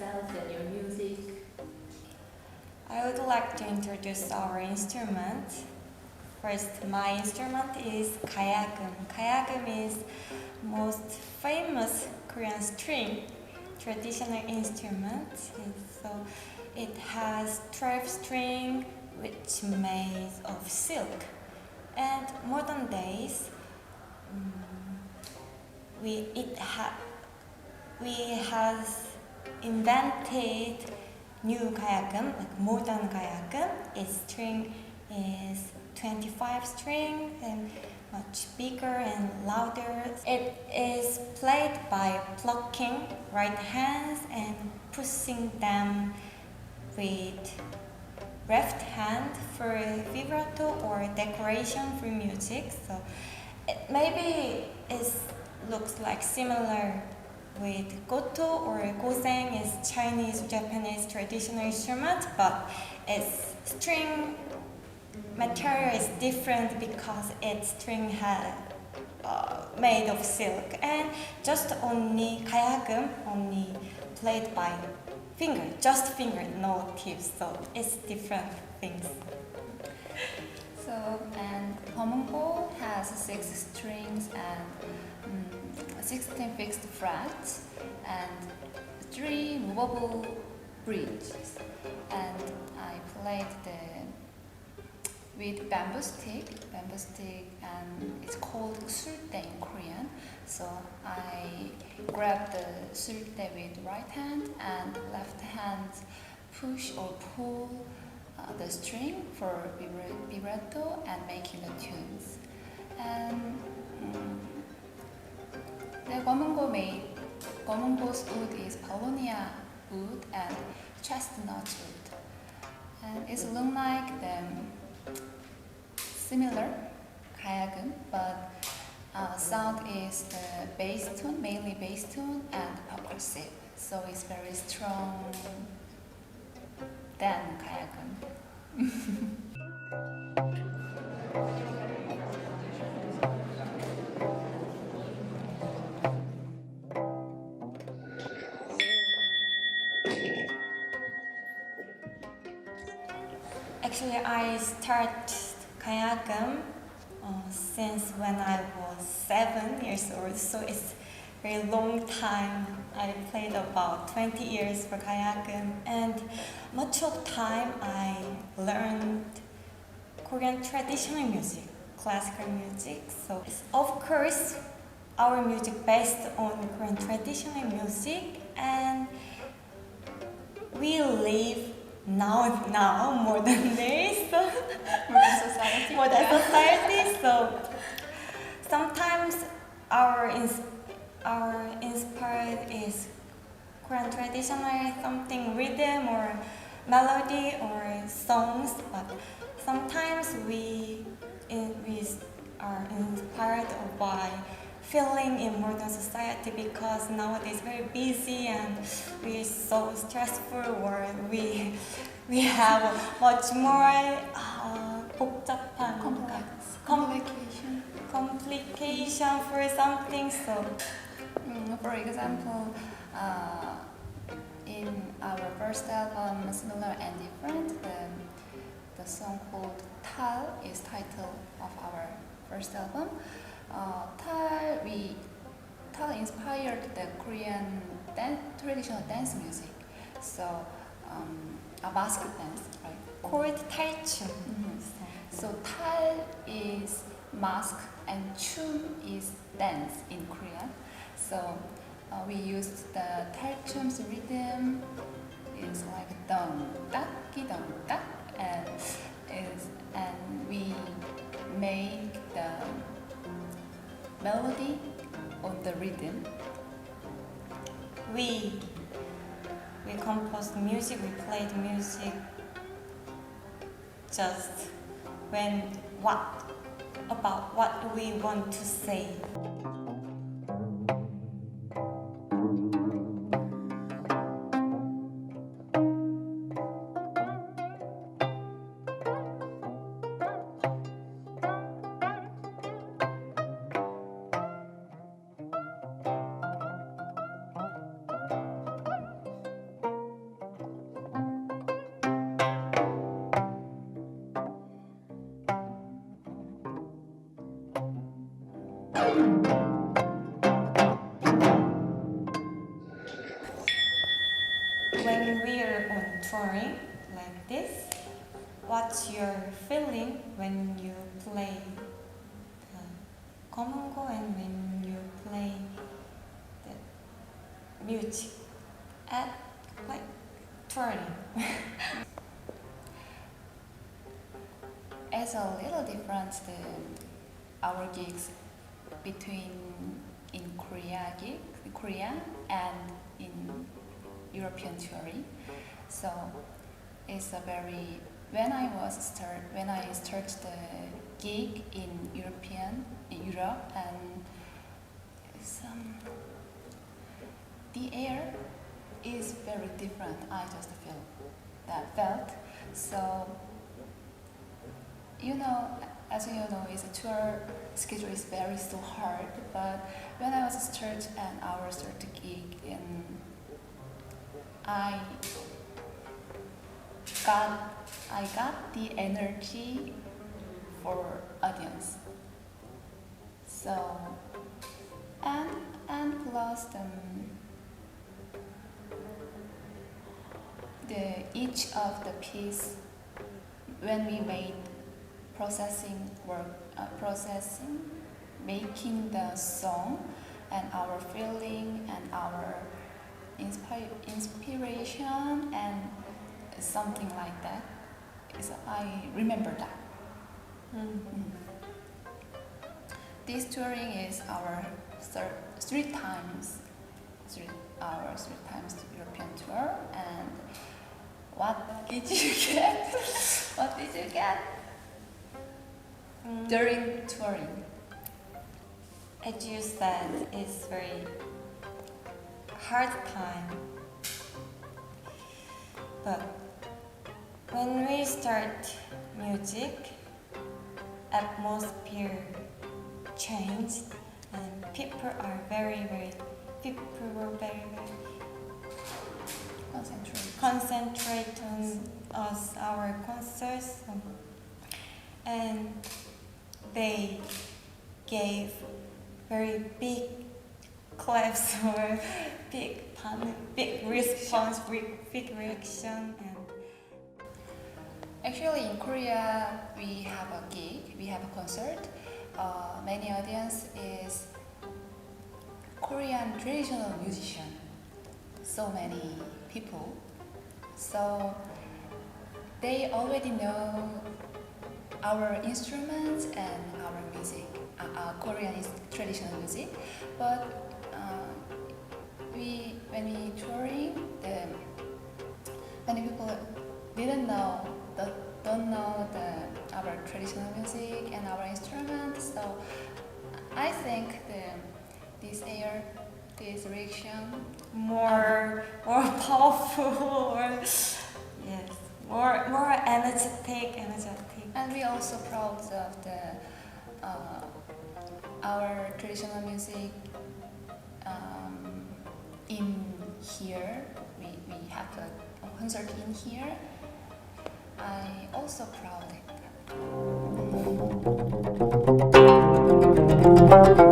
yourself and your music? I would like to introduce our instrument. First, my instrument is kayagum. Kayagum is most famous Korean string traditional instrument. So it has 12 string which made of silk. And modern days, we has invented new kayagum, like modern kayagum. Its string is 25 string and much bigger and louder. It is played by plucking right hands and pushing them with left hand for vibrato or decoration for music. So maybe it looks like similar with goto or goseng is Chinese Japanese traditional instrument, but its string material is different because its string had made of silk, and just only kayagum only played by finger, just finger, no tips, so it's different things. So, and pomungo has 6 strings and 16 fixed frets and 3 movable bridges. And I played with bamboo stick, and it's called sulte in Korean. So I grab the sulte with right hand and left hand push or pull the string for vibrato and making the tunes. And the gomungo's wood is paulownia wood and chestnut wood, and it looks like them similar kayagum, but sound is the bass tone, mainly bass tone and percussive, so it's very strong than kayagum. Actually, I started kayagum since when I was 7 years old, so it's a very long time. I played about 20 years for kayagum, and much of time I learned Korean traditional music, classical music. So of course, our music based on Korean traditional music, and we live now modern days, so modern society. So sometimes our inspired is Korean traditional, something rhythm or melody or songs, but sometimes we are inspired by feeling in modern society, because nowadays very busy and we're so stressful, or we have much more 복잡한 complication for something. So for example, in our first album, Similar and Different, the song called Tal is title of our first album. Tal inspired the Korean traditional dance music, so a basket dance, right? called 탈춤. So Tal is mask and chum is dance in Korean. So we used the 탈춤's rhythm is like dong tak ki dong tak, and we make the melody on the rhythm. We composed music, we played music just about what we want to say. When we are on touring like this, what's your feeling when you play the Pochemuchka and when you play the music at like touring? It's a little different our gigs between in Korea and in European touring. So it's a very when I started the gig in Europe and the air is very different. I just felt so. As you know, it's a tour schedule is very so hard. But when I was start and our start gig, and I got the energy for audience. So and plus the each of the piece when we made making the song and our feeling and our inspiration and something like that. I remember that. Mm-hmm. This touring is our three times European tour. And what did you get? What did you get during touring? As you said, it's very hard time. But when we start music, atmosphere changed and people were very concentrate on us, our concerts, and they gave very big claps or big response, big reaction. And actually, in Korea, we have a gig, we have a concert. Many audience is Korean traditional musician. So many people. So they already know our instruments and our music, our Korean traditional music. But when we touring, many people don't know our traditional music and our instruments. So I think this reaction more powerful, or yes, more energetic. And we also proud of our traditional music in here. We have a concert in here. I also proud of that.